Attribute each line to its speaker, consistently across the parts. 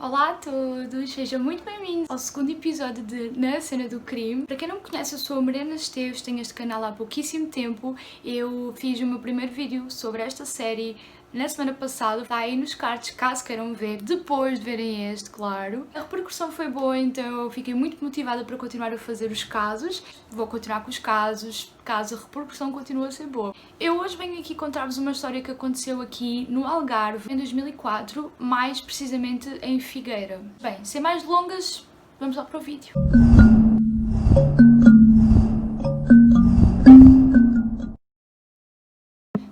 Speaker 1: Olá a todos, sejam muito bem-vindos ao segundo episódio de Na Cena do Crime. Para quem não me conhece, eu sou a Mariana Esteves, tenho este canal há pouquíssimo tempo. Eu fiz o meu primeiro vídeo sobre esta série na semana passada, está aí nos cards caso queiram ver, depois de verem este, claro. A repercussão foi boa, então eu fiquei muito motivada para continuar a fazer os casos. Vou continuar com os casos, caso a repercussão continue a ser boa. Eu hoje venho aqui contar-vos uma história que aconteceu aqui no Algarve em 2004, mais precisamente em Figueira. Bem, sem mais delongas, vamos lá para o vídeo.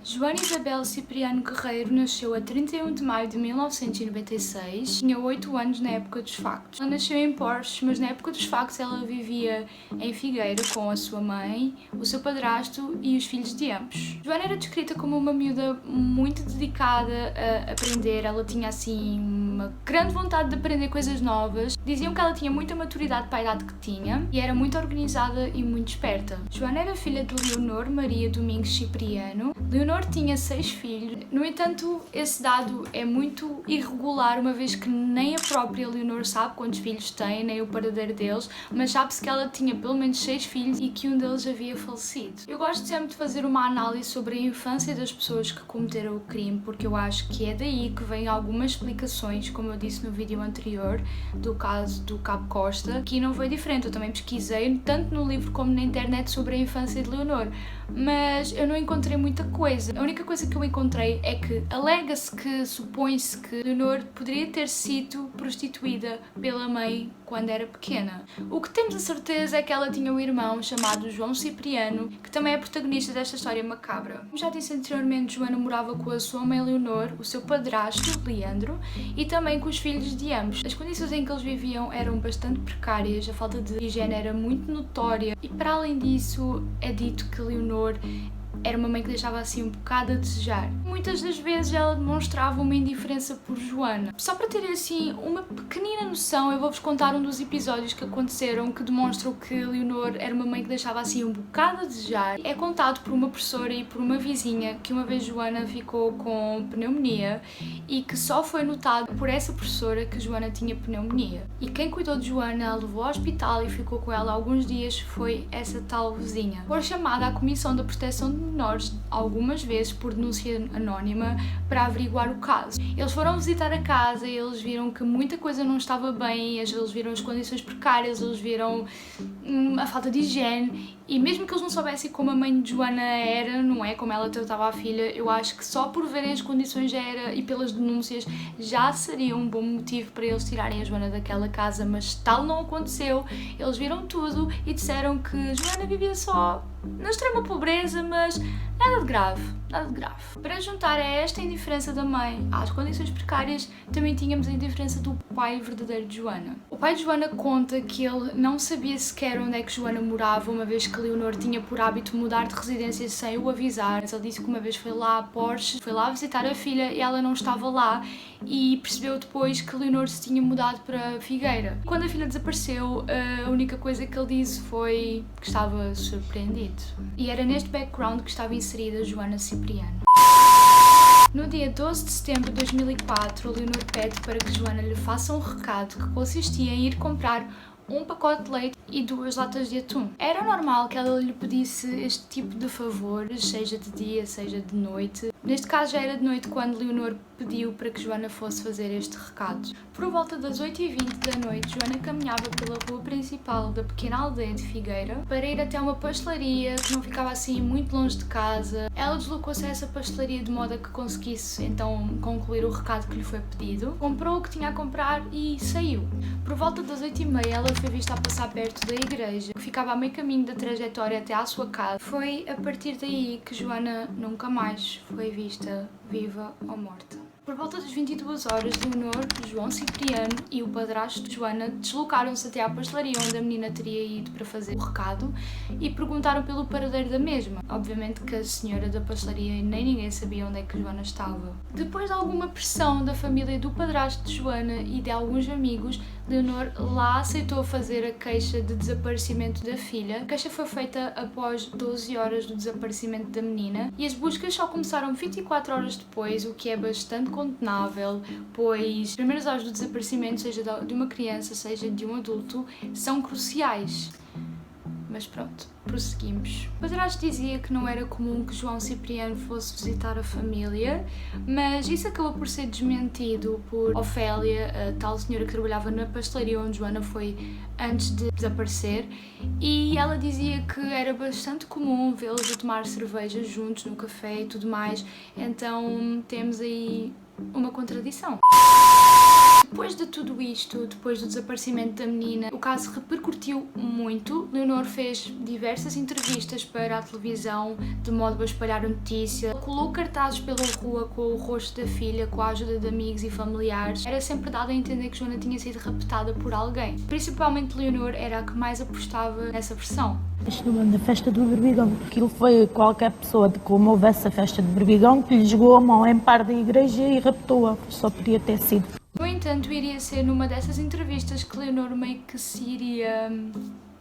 Speaker 1: Joana Isabel Cipriano Guerreiro nasceu a 31 de maio de 1996, tinha 8 anos na época dos factos. Ela nasceu em Porches, mas na época dos factos ela vivia em Figueira com a sua mãe, o seu padrasto e os filhos de ambos. Joana era descrita como uma miúda muito dedicada a aprender, ela tinha assim uma grande vontade de aprender coisas novas. Diziam que ela tinha muita maturidade para a idade que tinha e era muito organizada e muito esperta. Joana era filha de Leonor Maria Domingos Cipriano. Leonor tinha 6 filhos, no entanto esse dado é muito irregular, uma vez que nem a própria Leonor sabe quantos filhos tem, nem o paradeiro deles, mas sabe-se que ela tinha pelo menos 6 filhos e que um deles havia falecido. Eu gosto sempre de fazer uma análise sobre a infância das pessoas que cometeram o crime, porque eu acho que é daí que vêm algumas explicações, como eu disse no vídeo anterior, do caso do Cabo Costa, que não foi diferente. Eu também pesquisei, tanto no livro como na internet, sobre a infância de Leonor, mas eu não encontrei muita coisa. A única coisa que eu encontrei é que alega-se que, supõe-se que Leonor poderia ter sido prostituída pela mãe quando era pequena. O que temos a certeza é que ela tinha um irmão chamado João Cipriano, que também é protagonista desta história macabra. Como já disse anteriormente, Joana morava com a sua mãe Leonor, o seu padrasto, Leandro, e também com os filhos de ambos. As condições em que eles viviam eram bastante precárias, a falta de higiene era muito notória e, para além disso, é dito que Leonor era uma mãe que deixava assim um bocado a desejar. Muitas das vezes ela demonstrava uma indiferença por Joana. Só para terem assim uma pequenina noção, eu vou-vos contar um dos episódios que aconteceram que demonstram que Leonor era uma mãe que deixava assim um bocado a desejar. É contado por uma professora e por uma vizinha que uma vez Joana ficou com pneumonia e que só foi notado por essa professora que Joana tinha pneumonia. E quem cuidou de Joana, a levou ao hospital e ficou com ela alguns dias, foi essa tal vizinha. Foi chamada à Comissão da Proteção de Menores algumas vezes por denúncia anónima para averiguar o caso. Eles foram visitar a casa e eles viram que muita coisa não estava bem, eles viram as condições precárias, eles viram a falta de higiene, e mesmo que eles não soubessem como a mãe de Joana era, não é, como ela tratava a filha, eu acho que só por verem as condições já era, e pelas denúncias, já seria um bom motivo para eles tirarem a Joana daquela casa, mas tal não aconteceu. Eles viram tudo e disseram que Joana vivia só na extrema pobreza, mas nada de grave, nada de grave. Para juntar a esta indiferença da mãe às condições precárias, também tínhamos a indiferença do pai verdadeiro de Joana. O pai de Joana conta que ele não sabia sequer onde é que Joana morava, uma vez que Leonor tinha por hábito mudar de residência sem o avisar. Ele disse que uma vez foi lá a Porches, foi lá visitar a filha e ela não estava lá, e percebeu depois que Leonor se tinha mudado para Figueira. Quando a filha desapareceu, a única coisa que ele disse foi que estava surpreendido. E era neste background que estava inserida Joana Cipriano. No dia 12 de setembro de 2004, Leonor pede para que Joana lhe faça um recado que consistia em ir comprar um pacote de leite e 2 latas de atum. Era normal que ela lhe pedisse este tipo de favores, seja de dia, seja de noite. Neste caso já era de noite quando Leonor pediu para que Joana fosse fazer este recado. Por volta das 8h20 da noite, Joana caminhava pela rua principal da pequena aldeia de Figueira para ir até uma pastelaria que não ficava assim muito longe de casa. Ela deslocou-se a essa pastelaria de modo a que conseguisse então concluir o recado que lhe foi pedido. Comprou o que tinha a comprar e saiu. Por volta das 8h30, ela foi vista a passar perto da igreja, que ficava a meio caminho da trajetória até à sua casa. Foi a partir daí que Joana nunca mais foi vista viva ou morta. Por volta das 22 horas, Leonor, João Cipriano e o padrasto de Joana deslocaram-se até à pastelaria onde a menina teria ido para fazer o recado e perguntaram pelo paradeiro da mesma. Obviamente que a senhora da pastelaria nem ninguém sabia onde é que Joana estava. Depois de alguma pressão da família do padrasto de Joana e de alguns amigos, Leonor lá aceitou fazer a queixa de desaparecimento da filha. A queixa foi feita após 12 horas do desaparecimento da menina e as buscas só começaram 24 horas depois, o que é bastante incondenável, pois os primeiros horas do desaparecimento, seja de uma criança, seja de um adulto, são cruciais. Mas pronto, prosseguimos. O padrasto dizia que não era comum que João Cipriano fosse visitar a família, mas isso acabou por ser desmentido por Ofélia, a tal senhora que trabalhava na pastelaria onde Joana foi antes de desaparecer, e ela dizia que era bastante comum vê-los a tomar cerveja juntos no café e tudo mais, então temos aí uma contradição. Depois de tudo isto, depois do desaparecimento da menina, o caso repercutiu muito. Leonor fez diversas entrevistas para a televisão, de modo a espalhar a notícia. Colou cartazes pela rua com o rosto da filha, com a ajuda de amigos e familiares. Era sempre dado a entender que Joana tinha sido raptada por alguém. Principalmente Leonor era a que mais apostava nessa versão.
Speaker 2: Na festa do Berbigão, aquilo foi qualquer pessoa de como houvesse a festa do Berbigão que lhe jogou a mão em par da igreja e raptou-a. Só podia ter sido.
Speaker 1: No entanto, iria ser numa dessas entrevistas que Leonor meio que se iria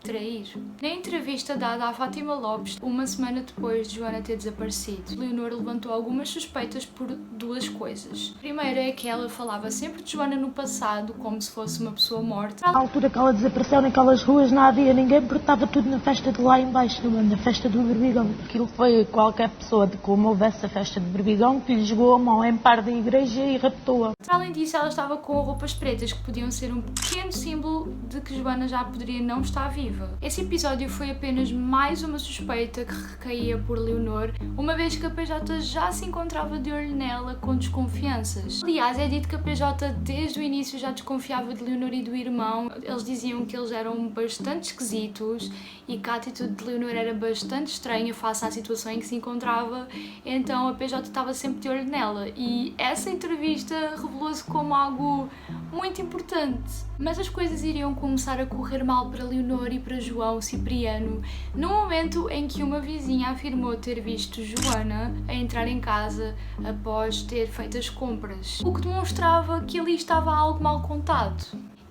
Speaker 1: trair. Na entrevista dada à Fátima Lopes, uma semana depois de Joana ter desaparecido, Leonor levantou algumas suspeitas por duas coisas. A primeira é que ela falava sempre de Joana no passado, como se fosse uma pessoa morta.
Speaker 2: Na altura que ela desapareceu naquelas ruas não havia ninguém porque estava tudo na festa de lá em baixo, na festa do Berbigão. Aquilo foi qualquer pessoa de como houvesse a festa do Berbigão que lhe jogou a mão em par da igreja e raptou-a.
Speaker 1: Além disso, ela estava com roupas pretas que podiam ser um pequeno símbolo de que Joana já poderia não estar viva. Esse episódio foi apenas mais uma suspeita que recaía por Leonor, uma vez que a PJ já se encontrava de olho nela com desconfianças. Aliás, é dito que a PJ desde o início já desconfiava de Leonor e do irmão. Eles diziam que eles eram bastante esquisitos e que a atitude de Leonor era bastante estranha face à situação em que se encontrava, então a PJ estava sempre de olho nela e essa entrevista revelou-se como algo muito importante. Mas as coisas iriam começar a correr mal para Leonor e para João Cipriano no momento em que uma vizinha afirmou ter visto Joana a entrar em casa após ter feito as compras, o que demonstrava que ali estava algo mal contado.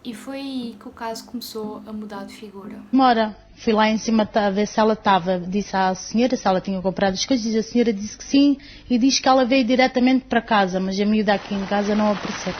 Speaker 1: E foi aí que o caso começou a mudar de figura.
Speaker 3: Mora, fui lá em cima a ver se ela estava, disse à senhora se ela tinha comprado as coisas, a senhora disse que sim e diz que ela veio diretamente para casa, mas a miúda aqui em casa não apareceu.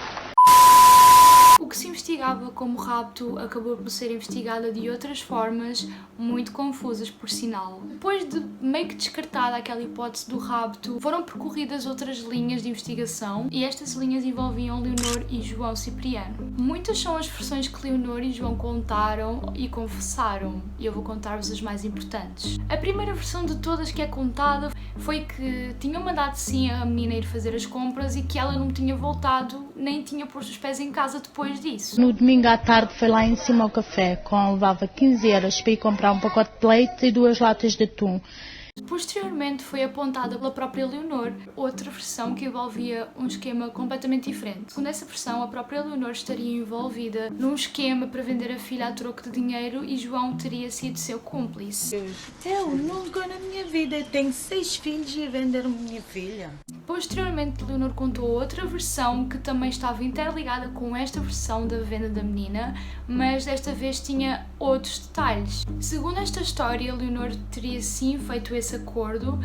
Speaker 1: O que se investigava como rapto acabou por ser investigada de outras formas muito confusas, por sinal. Depois de meio que descartada aquela hipótese do rapto, foram percorridas outras linhas de investigação e estas linhas envolviam Leonor e João Cipriano. Muitas são as versões que Leonor e João contaram e confessaram, e eu vou contar-vos as mais importantes. A primeira versão de todas que é contada foi que tinham mandado sim a menina ir fazer as compras e que ela não tinha voltado nem tinha posto os pés em casa depois disso.
Speaker 3: No domingo à tarde foi lá em cima ao café, levava 15 euros para ir comprar um pacote de leite e 2 latas de atum.
Speaker 1: Posteriormente foi apontada pela própria Leonor outra versão que envolvia um esquema completamente diferente. Segundo essa versão, a própria Leonor estaria envolvida num esquema para vender a filha a troco de dinheiro e João teria sido seu cúmplice.
Speaker 4: Eu nunca na minha vida tenho 6 filhos e vender minha filha.
Speaker 1: Posteriormente, Leonor contou outra versão que também estava interligada com esta versão da venda da menina, mas desta vez tinha outros detalhes. Segundo esta história, Leonor teria sim feito esse acordo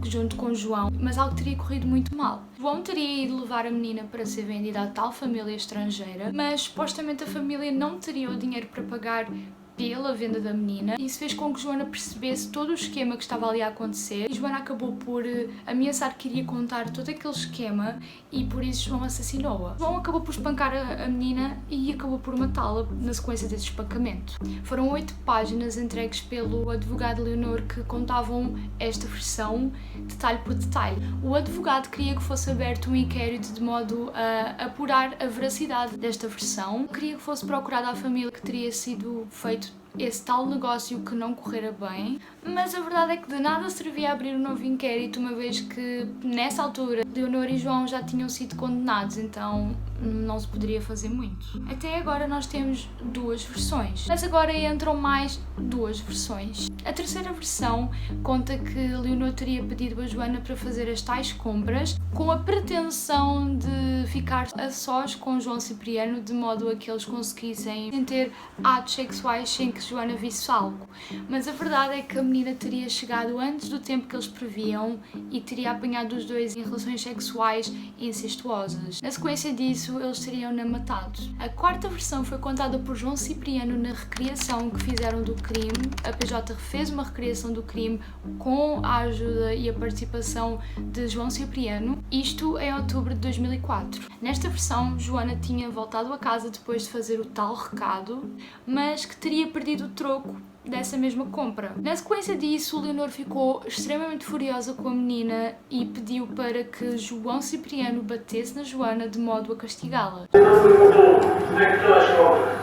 Speaker 1: junto com João, mas algo teria corrido muito mal. João teria ido levar a menina para ser vendida a tal família estrangeira, mas supostamente a família não teria o dinheiro para pagar pela venda da menina. Isso fez com que Joana percebesse todo o esquema que estava ali a acontecer e Joana acabou por ameaçar que iria contar todo aquele esquema e por isso João assassinou-a. João acabou por espancar a menina e acabou por matá-la na sequência desse espancamento. Foram 8 páginas entregues pelo advogado Leonor que contavam esta versão detalhe por detalhe. O advogado queria que fosse aberto um inquérito de modo a apurar a veracidade desta versão. Queria que fosse procurada a família que teria sido feito esse tal negócio que não correra bem, mas a verdade é que de nada servia abrir um novo inquérito, uma vez que nessa altura Leonor e João já tinham sido condenados, então não se poderia fazer muito. Até agora nós temos 2 versões, mas agora entram mais 2 versões. A terceira versão conta que Leonor teria pedido a Joana para fazer as tais compras com a pretensão de ficar a sós com João Cipriano, de modo a que eles conseguissem ter atos sexuais sem que Joana visse algo, mas a verdade é que a menina teria chegado antes do tempo que eles previam e teria apanhado os dois em relações sexuais incestuosas. Na sequência disso, eles teriam-na matado. A quarta versão foi contada por João Cipriano na recriação que fizeram do crime. A PJ fez uma recriação do crime com a ajuda e a participação de João Cipriano, isto em outubro de 2004. Nesta versão, Joana tinha voltado a casa depois de fazer o tal recado, mas que teria perdido o troco dessa mesma compra. Na sequência disso, Leonor ficou extremamente furiosa com a menina e pediu para que João Cipriano batesse na Joana de modo a castigá-la.
Speaker 5: Então perguntou onde é que estão as compras?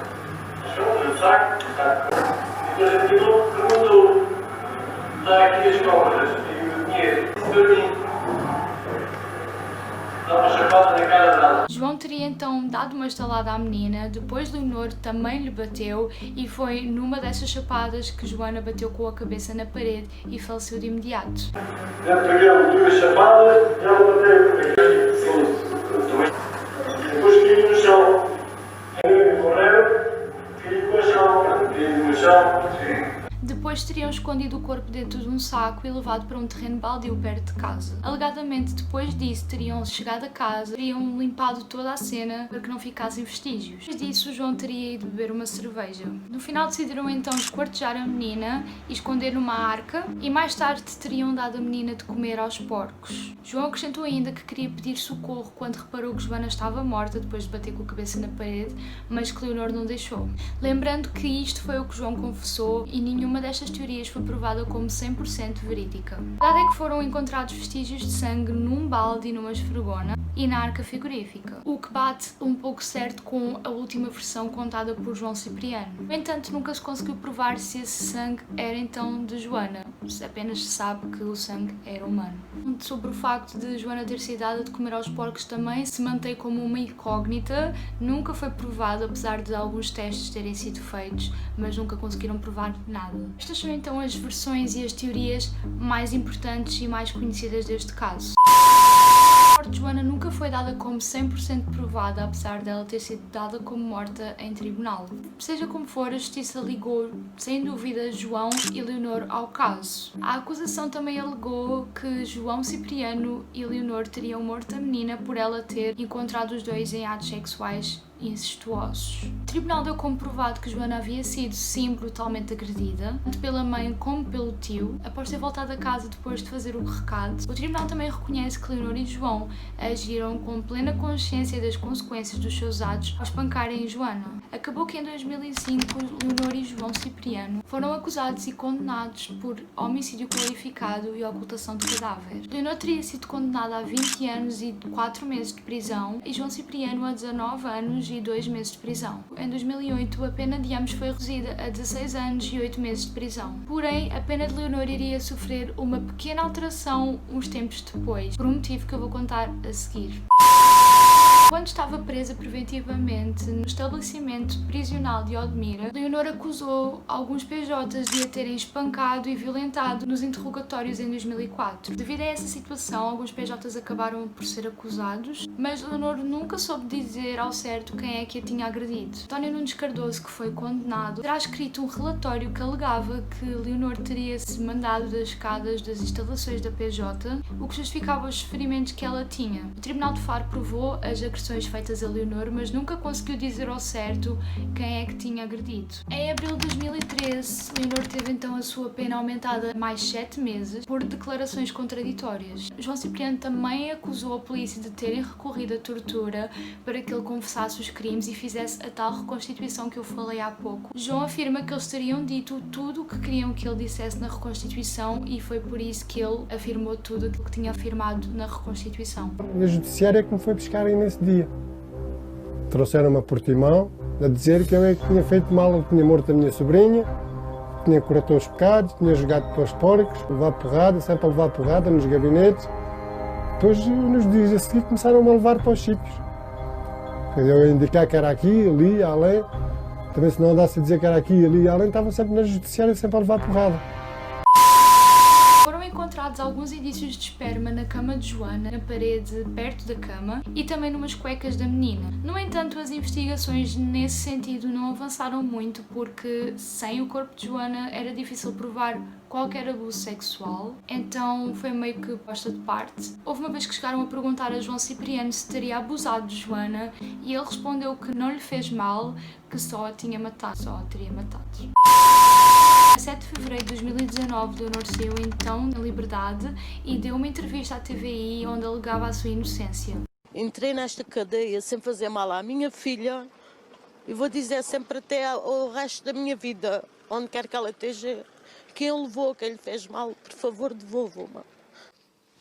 Speaker 5: As compras, o saco? E depois a perguntou, está aqui as compras e o dinheiro para mim. Dá uma chapada na cara dela.
Speaker 1: João teria então dado uma estalada à menina, depois Leonor também lhe bateu e foi numa dessas chapadas que Joana bateu com a cabeça na parede e faleceu de imediato.
Speaker 5: Já peguei duas chapadas e ela bateu. Sim. Depois caí no chão. Ele correu, caí no chão. Sim.
Speaker 1: Depois teriam escondido o corpo dentro de um saco e levado para um terreno baldio perto de casa. Alegadamente, depois disso, teriam chegado a casa, teriam limpado toda a cena para que não ficassem vestígios. Depois disso, João teria ido beber uma cerveja. No final, decidiram então esquartejar a menina e esconder numa arca e mais tarde teriam dado a menina de comer aos porcos. João acrescentou ainda que queria pedir socorro quando reparou que Joana estava morta depois de bater com a cabeça na parede, mas que Leonor não deixou. Lembrando que isto foi o que João confessou e nenhuma destas teorias foi provada como 100% verídica. A verdade é que foram encontrados vestígios de sangue num balde e numa esfregona e na arca frigorífica, o que bate um pouco certo com a última versão contada por João Cipriano. No entanto, nunca se conseguiu provar se esse sangue era então de Joana, apenas se sabe que o sangue era humano. Sobre o facto de Joana ter sido dada de comer aos porcos também se mantém como uma incógnita, nunca foi provado, apesar de alguns testes terem sido feitos, mas nunca conseguiram provar nada. Estas são então as versões e as teorias mais importantes e mais conhecidas deste caso. A morte de Joana nunca foi dada como 100% provada, apesar dela ter sido dada como morta em tribunal. Seja como for, a justiça ligou, sem dúvida, João e Leonor ao caso. A acusação também alegou que João Cipriano e Leonor teriam morto a menina por ela ter encontrado os dois em atos sexuais incestuosos. O tribunal deu como provado que Joana havia sido, sim, brutalmente agredida, tanto pela mãe como pelo tio, após ter voltado a casa depois de fazer o recado. O tribunal também reconhece que Leonor e João agiram com plena consciência das consequências dos seus atos ao espancarem Joana. Acabou que em 2005, Leonor e João Cipriano foram acusados e condenados por homicídio qualificado e ocultação de cadáver. Leonor teria sido condenada a 20 anos e 4 meses de prisão e João Cipriano a 19 anos e 2 meses de prisão. Em 2008, a pena de ambos foi reduzida a 16 anos e 8 meses de prisão. Porém, a pena de Leonor iria sofrer uma pequena alteração uns tempos depois, por um motivo que eu vou contar a seguir. Quando estava presa preventivamente no estabelecimento prisional de Odmira, Leonor acusou alguns PJs de a terem espancado e violentado nos interrogatórios em 2004. Devido a essa situação, alguns PJs acabaram por ser acusados, mas Leonor nunca soube dizer ao certo quem é que a tinha agredido. António Nunes Cardoso, que foi condenado, terá escrito um relatório que alegava que Leonor teria-se mandado das escadas das instalações da PJ, o que justificava os ferimentos que ela tinha. O Tribunal de Faro provou as agressões feitas a Leonor, mas nunca conseguiu dizer ao certo quem é que tinha agredido. Em abril de 2013, Leonor teve então a sua pena aumentada mais 7 meses por declarações contraditórias. João Cipriano também acusou a polícia de terem recorrido à tortura para que ele confessasse os crimes e fizesse a tal reconstituição que eu falei há pouco. João afirma que eles teriam dito tudo o que queriam que ele dissesse na reconstituição e foi por isso que ele afirmou tudo aquilo que tinha afirmado na reconstituição.
Speaker 6: A judiciária é que me foi buscarem nesse dia. Trouxeram-me a Portimão a dizer que eu é que tinha feito mal, eu tinha morto a minha sobrinha, tinha cortado os pecados, tinha jogado para os porcos, levar porrada, sempre a levar porrada nos gabinetes. Depois, nos dias a seguir, começaram a levar para os sítios. Eu a indicar que era aqui, ali, além. Também se não andasse a dizer que era aqui, ali, além, estavam sempre na judiciária, sempre a levar porrada.
Speaker 1: encontrados alguns indícios de esperma na cama de Joana, na parede perto da cama e também numas cuecas da menina. No entanto, as investigações nesse sentido não avançaram muito porque sem o corpo de Joana era difícil provar qualquer abuso sexual, então foi meio que posta de parte. Houve uma vez que chegaram a perguntar a João Cipriano se teria abusado de Joana e ele respondeu que não lhe fez mal, que só a teria matado. A 7 de fevereiro de 2019, Leonor saiu então na liberdade e deu uma entrevista à TVI onde alegava a sua inocência.
Speaker 7: Entrei nesta cadeia sem fazer mal à minha filha e vou dizer sempre até o resto da minha vida, onde quer que ela esteja, quem o levou, quem lhe fez mal, por favor devolva-me.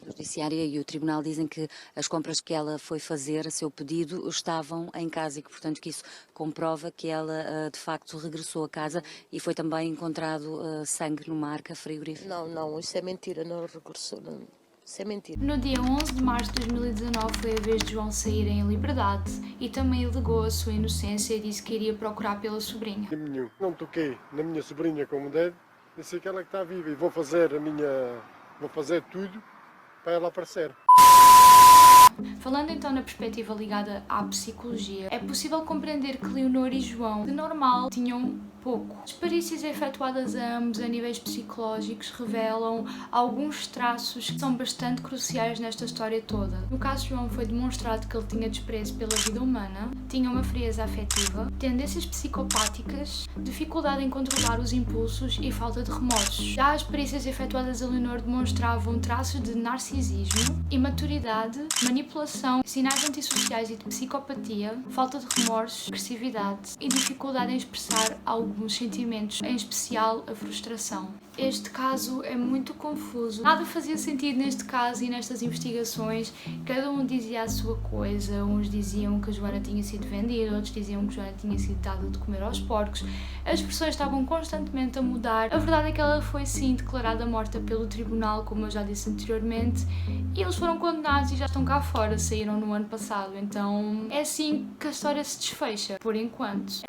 Speaker 8: A Judiciária e o Tribunal dizem que as compras que ela foi fazer a seu pedido estavam em casa e que, portanto, que isso comprova que ela, de facto, regressou a casa e foi também encontrado sangue numa arca frigorífica.
Speaker 7: Não, isso é mentira, não regressou, não. Isso é mentira.
Speaker 1: No dia 11 de março de 2019 foi a vez de João sair em liberdade e também alegou a sua inocência e disse que iria procurar pela sobrinha.
Speaker 6: Não toquei na minha sobrinha como deve, disse que ela que está viva e vou fazer tudo para ela aparecer.
Speaker 1: Falando então na perspectiva ligada à psicologia, é possível compreender que Leonor e João, de normal, tinham pouco. As perícias efetuadas a ambos a níveis psicológicos revelam alguns traços que são bastante cruciais nesta história toda. No caso de João foi demonstrado que ele tinha desprezo pela vida humana, tinha uma frieza afetiva, tendências psicopáticas, dificuldade em controlar os impulsos e falta de remorsos. Já as perícias efetuadas a Leonor demonstravam traços de narcisismo, imaturidade, manipulação, sinais antissociais e de psicopatia, falta de remorsos, agressividade e dificuldade em expressar alguns sentimentos, em especial a frustração. Este caso é muito confuso. Nada fazia sentido neste caso e nestas investigações. Cada um dizia a sua coisa. Uns diziam que a Joana tinha sido vendida, outros diziam que a Joana tinha sido dada de comer aos porcos. As versões estavam constantemente a mudar. A verdade é que ela foi sim declarada morta pelo tribunal, como eu já disse anteriormente, e eles foram condenados e já estão cá fora, saíram no ano passado. Então é assim que a história se desfecha, por enquanto.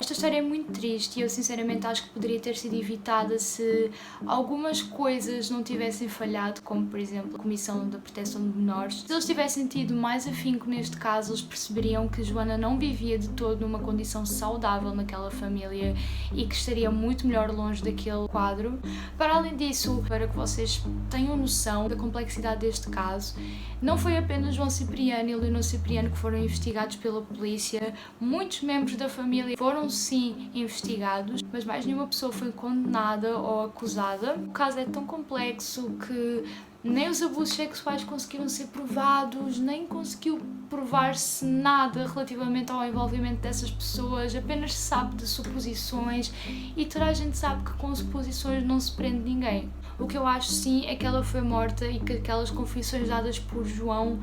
Speaker 1: Esta história é muito triste e eu sinceramente acho que poderia ter sido evitada se algumas coisas não tivessem falhado, como por exemplo a Comissão da Proteção de Menores. Se eles tivessem tido mais afinco neste caso, eles perceberiam que Joana não vivia de todo numa condição saudável naquela família e que estaria muito melhor longe daquele quadro. Para além disso, para que vocês tenham noção da complexidade deste caso, não foi apenas João Cipriano e Leonor Cipriano que foram investigados pela polícia, muitos membros da família foram sim investigados, mas mais nenhuma pessoa foi condenada ou acusada. O caso é tão complexo que nem os abusos sexuais conseguiram ser provados, nem conseguiu provar-se nada relativamente ao envolvimento dessas pessoas, apenas se sabe de suposições e toda a gente sabe que com suposições não se prende ninguém. O que eu acho sim é que ela foi morta e que aquelas confissões dadas por João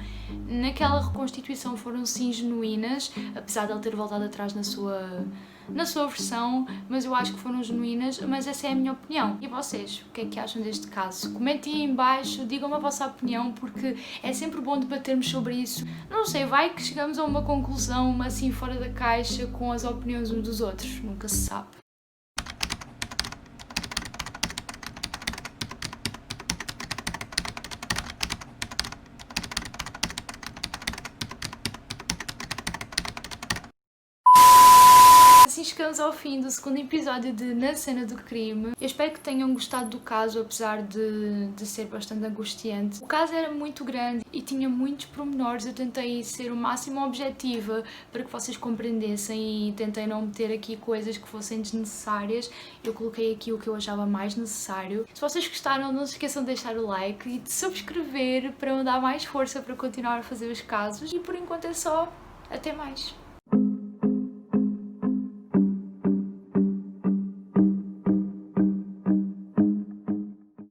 Speaker 1: naquela reconstituição foram sim genuínas, apesar de ele ter voltado atrás na sua versão, mas eu acho que foram genuínas, mas essa é a minha opinião. E vocês, o que é que acham deste caso? Comentem aí em baixo, digam-me a vossa opinião, porque é sempre bom debatermos sobre isso. Não sei, vai que chegamos a uma conclusão assim fora da caixa com as opiniões uns dos outros, nunca se sabe. Assim chegamos ao fim do segundo episódio de Na Cena do Crime. Eu espero que tenham gostado do caso, apesar de ser bastante angustiante. O caso era muito grande e tinha muitos pormenores. Eu tentei ser o máximo objetiva para que vocês compreendessem e tentei não meter aqui coisas que fossem desnecessárias. Eu coloquei aqui o que eu achava mais necessário. Se vocês gostaram, não se esqueçam de deixar o like e de subscrever para me dar mais força para continuar a fazer os casos. E por enquanto é só. Até mais!